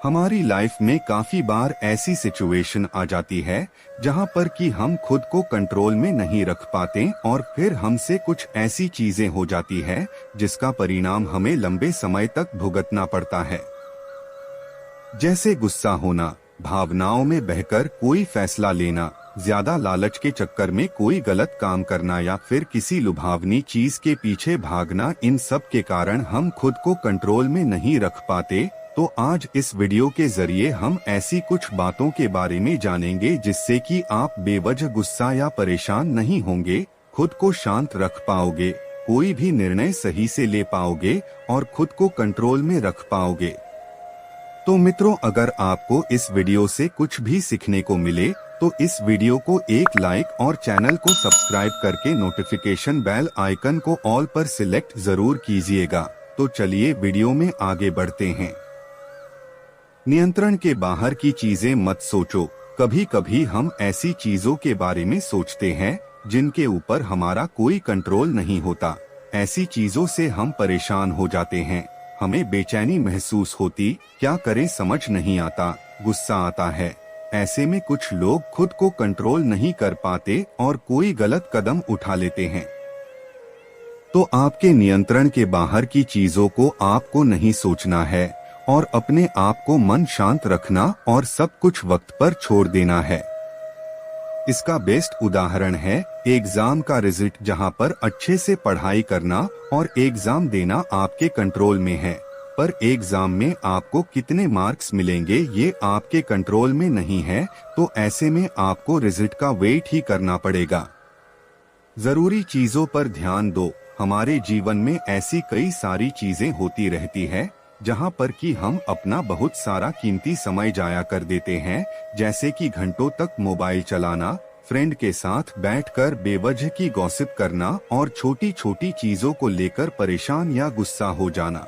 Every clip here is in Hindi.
हमारी लाइफ में काफी बार ऐसी सिचुएशन आ जाती है जहां पर कि हम खुद को कंट्रोल में नहीं रख पाते और फिर हमसे कुछ ऐसी चीजें हो जाती है जिसका परिणाम हमें लंबे समय तक भुगतना पड़ता है। जैसे गुस्सा होना, भावनाओं में बहकर कोई फैसला लेना, ज्यादा लालच के चक्कर में कोई गलत काम करना या फिर किसी लुभावनी चीज के पीछे भागना, इन सब के कारण हम खुद को कंट्रोल में नहीं रख पाते। तो आज इस वीडियो के जरिए हम ऐसी कुछ बातों के बारे में जानेंगे जिससे कि आप बेवजह गुस्सा या परेशान नहीं होंगे, खुद को शांत रख पाओगे, कोई भी निर्णय सही से ले पाओगे और खुद को कंट्रोल में रख पाओगे। तो मित्रों, अगर आपको इस वीडियो से कुछ भी सीखने को मिले तो इस वीडियो को एक लाइक और चैनल को सब्सक्राइब करके नोटिफिकेशन बेल आइकन को ऑल पर सिलेक्ट जरूर कीजिएगा। तो चलिए वीडियो में आगे बढ़ते हैं। नियंत्रण के बाहर की चीजें मत सोचो। कभी कभी हम ऐसी चीजों के बारे में सोचते हैं जिनके ऊपर हमारा कोई कंट्रोल नहीं होता। ऐसी चीजों से हम परेशान हो जाते हैं, हमें बेचैनी महसूस होती, क्या करें समझ नहीं आता, गुस्सा आता है। ऐसे में कुछ लोग खुद को कंट्रोल नहीं कर पाते और कोई गलत कदम उठा लेते हैं। तो आपके नियंत्रण के बाहर की चीजों को आपको नहीं सोचना है और अपने आप को मन शांत रखना और सब कुछ वक्त पर छोड़ देना है। इसका बेस्ट उदाहरण है एग्जाम का रिजल्ट, जहां पर अच्छे से पढ़ाई करना और एग्जाम देना आपके कंट्रोल में है, पर एग्जाम में आपको कितने मार्क्स मिलेंगे ये आपके कंट्रोल में नहीं है। तो ऐसे में आपको रिजल्ट का वेट ही करना पड़ेगा। जरूरी चीजों पर ध्यान दो। हमारे जीवन में ऐसी कई सारी चीजें होती रहती है जहां पर कि हम अपना बहुत सारा कीमती समय जाया कर देते हैं, जैसे कि घंटों तक मोबाइल चलाना, फ्रेंड के साथ बैठकर बेवजह की गॉसिप करना और छोटी छोटी चीजों को लेकर परेशान या गुस्सा हो जाना।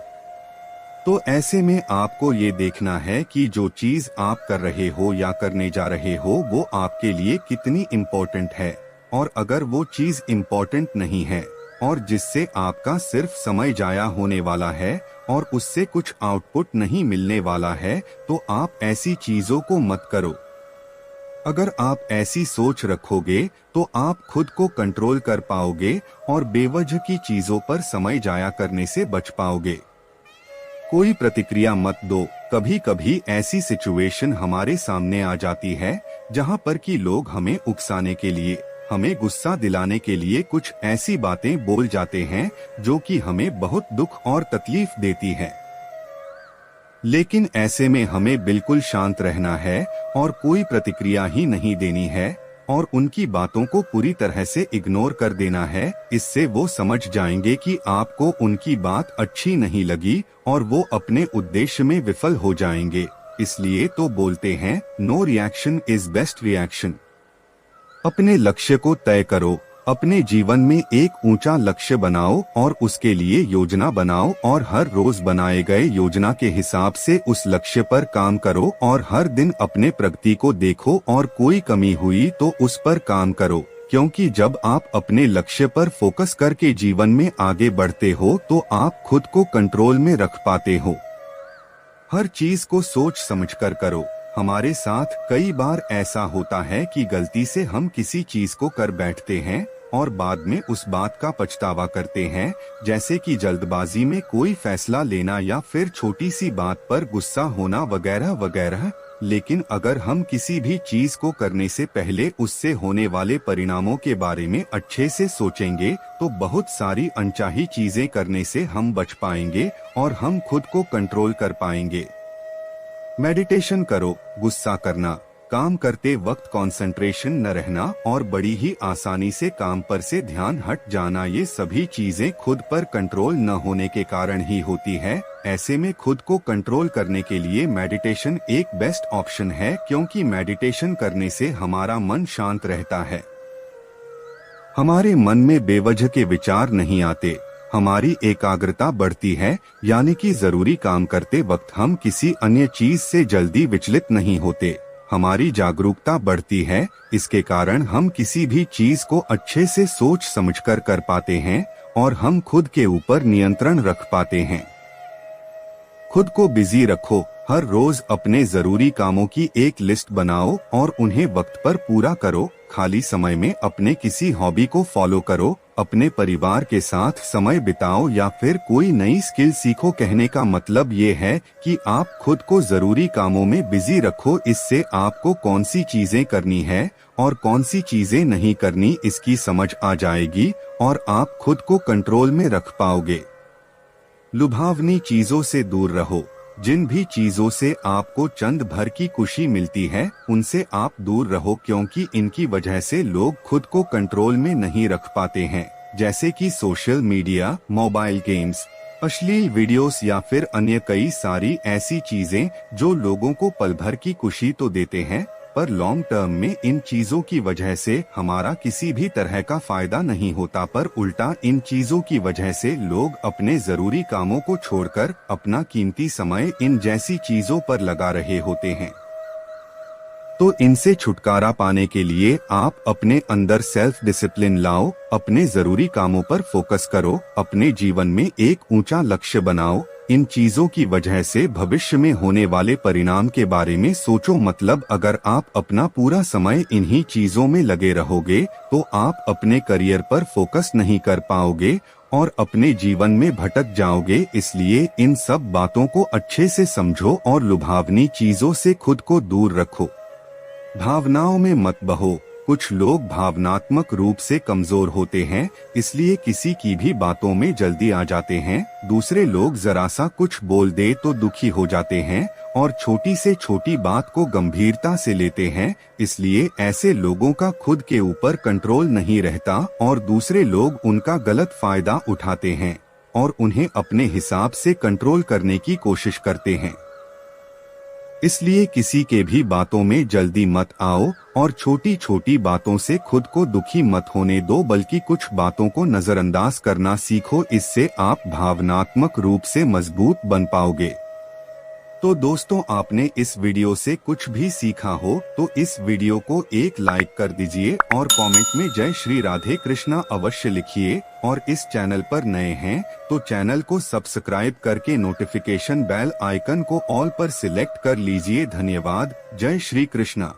तो ऐसे में आपको ये देखना है कि जो चीज आप कर रहे हो या करने जा रहे हो वो आपके लिए कितनी इम्पोर्टेंट है, और अगर वो चीज इम्पोर्टेंट नहीं है और जिससे आपका सिर्फ समय जाया होने वाला है और उससे कुछ आउटपुट नहीं मिलने वाला है, तो आप ऐसी चीजों को मत करो। अगर आप ऐसी सोच रखोगे तो आप खुद को कंट्रोल कर पाओगे और बेवजह की चीजों पर समय जाया करने से बच पाओगे। कोई प्रतिक्रिया मत दो। कभी कभी ऐसी सिचुएशन हमारे सामने आ जाती है जहां पर कि लोग हमें उकसाने के लिए, हमें गुस्सा दिलाने के लिए कुछ ऐसी बातें बोल जाते हैं जो कि हमें बहुत दुख और तकलीफ देती है। लेकिन ऐसे में हमें बिल्कुल शांत रहना है और कोई प्रतिक्रिया ही नहीं देनी है और उनकी बातों को पूरी तरह से इग्नोर कर देना है। इससे वो समझ जाएंगे कि आपको उनकी बात अच्छी नहीं लगी और वो अपने उद्देश्य में विफल हो जाएंगे। इसलिए तो बोलते हैं, no reaction is best reaction. अपने लक्ष्य को तय करो, अपने जीवन में एक ऊंचा लक्ष्य बनाओ और उसके लिए योजना बनाओ और हर रोज बनाए गए योजना के हिसाब से उस लक्ष्य पर काम करो और हर दिन अपने प्रगति को देखो और कोई कमी हुई तो उस पर काम करो, क्योंकि जब आप अपने लक्ष्य पर फोकस करके जीवन में आगे बढ़ते हो तो आप खुद को कंट्रोल में रख पाते हो। हर चीज को सोच समझकर करो। हमारे साथ कई बार ऐसा होता है कि गलती से हम किसी चीज को कर बैठते हैं और बाद में उस बात का पछतावा करते हैं, जैसे कि जल्दबाजी में कोई फैसला लेना या फिर छोटी सी बात पर गुस्सा होना वगैरह वगैरह। लेकिन अगर हम किसी भी चीज को करने से पहले उससे होने वाले परिणामों के बारे में अच्छे से सोचेंगे तो बहुत सारी अनचाही चीजें करने से हम बच पाएंगे और हम खुद को कंट्रोल कर पाएंगे। मेडिटेशन करो। गुस्सा करना, काम करते वक्त कंसंट्रेशन न रहना और बड़ी ही आसानी से काम पर से ध्यान हट जाना, ये सभी चीजें खुद पर कंट्रोल न होने के कारण ही होती है। ऐसे में खुद को कंट्रोल करने के लिए मेडिटेशन एक बेस्ट ऑप्शन है, क्योंकि मेडिटेशन करने से हमारा मन शांत रहता है। हमारे मन में बेवजह के विचार नहीं आते, हमारी एकाग्रता बढ़ती है, यानी कि जरूरी काम करते वक्त हम किसी अन्य चीज से जल्दी विचलित नहीं होते। हमारी जागरूकता बढ़ती है, इसके कारण हम किसी भी चीज को अच्छे से सोच समझकर कर पाते हैं और हम खुद के ऊपर नियंत्रण रख पाते हैं। खुद को बिजी रखो। हर रोज अपने जरूरी कामों की एक लिस्ट बनाओ और उन्हें वक्त पर पूरा करो। खाली समय में अपने किसी हॉबी को फॉलो करो, अपने परिवार के साथ समय बिताओ या फिर कोई नई स्किल सीखो। कहने का मतलब ये है कि आप खुद को जरूरी कामों में बिजी रखो। इससे आपको कौन सी चीजें करनी है और कौन सी चीजें नहीं करनी इसकी समझ आ जाएगी और आप खुद को कंट्रोल में रख पाओगे। लुभावनी चीजों से दूर रहो। जिन भी चीजों से आपको चंद भर की खुशी मिलती है उनसे आप दूर रहो, क्योंकि इनकी वजह से लोग खुद को कंट्रोल में नहीं रख पाते हैं। जैसे कि सोशल मीडिया, मोबाइल गेम्स, अश्लील वीडियोस या फिर अन्य कई सारी ऐसी चीजें जो लोगों को पल भर की खुशी तो देते हैं, पर लॉन्ग टर्म में इन चीजों की वजह से हमारा किसी भी तरह का फायदा नहीं होता, पर उल्टा इन चीजों की वजह से लोग अपने जरूरी कामों को छोड़कर अपना कीमती समय इन जैसी चीजों पर लगा रहे होते हैं। तो इनसे छुटकारा पाने के लिए आप अपने अंदर सेल्फ डिसिप्लिन लाओ, अपने जरूरी कामों पर फोकस करो, अपने जीवन में एक ऊंचा लक्ष्य बनाओ। इन चीजों की वजह से भविष्य में होने वाले परिणाम के बारे में सोचो। मतलब अगर आप अपना पूरा समय इन्हीं चीजों में लगे रहोगे तो आप अपने करियर पर फोकस नहीं कर पाओगे और अपने जीवन में भटक जाओगे। इसलिए इन सब बातों को अच्छे से समझो और लुभावनी चीजों से खुद को दूर रखो। भावनाओं में मत बहो। कुछ लोग भावनात्मक रूप से कमजोर होते हैं, इसलिए किसी की भी बातों में जल्दी आ जाते हैं। दूसरे लोग जरा सा कुछ बोल दे तो दुखी हो जाते हैं और छोटी से छोटी बात को गंभीरता से लेते हैं। इसलिए ऐसे लोगों का खुद के ऊपर कंट्रोल नहीं रहता और दूसरे लोग उनका गलत फायदा उठाते हैं और उन्हें अपने हिसाब से कंट्रोल करने की कोशिश करते हैं। इसलिए किसी के भी बातों में जल्दी मत आओ और छोटी छोटी बातों से खुद को दुखी मत होने दो, बल्कि कुछ बातों को नजरअंदाज करना सीखो। इससे आप भावनात्मक रूप से मजबूत बन पाओगे। तो दोस्तों, आपने इस वीडियो से कुछ भी सीखा हो तो इस वीडियो को एक लाइक कर दीजिए और कमेंट में जय श्री राधे कृष्णा अवश्य लिखिए। और इस चैनल पर नए हैं तो चैनल को सब्सक्राइब करके नोटिफिकेशन बेल आइकन को ऑल पर सिलेक्ट कर लीजिए। धन्यवाद। जय श्री कृष्णा।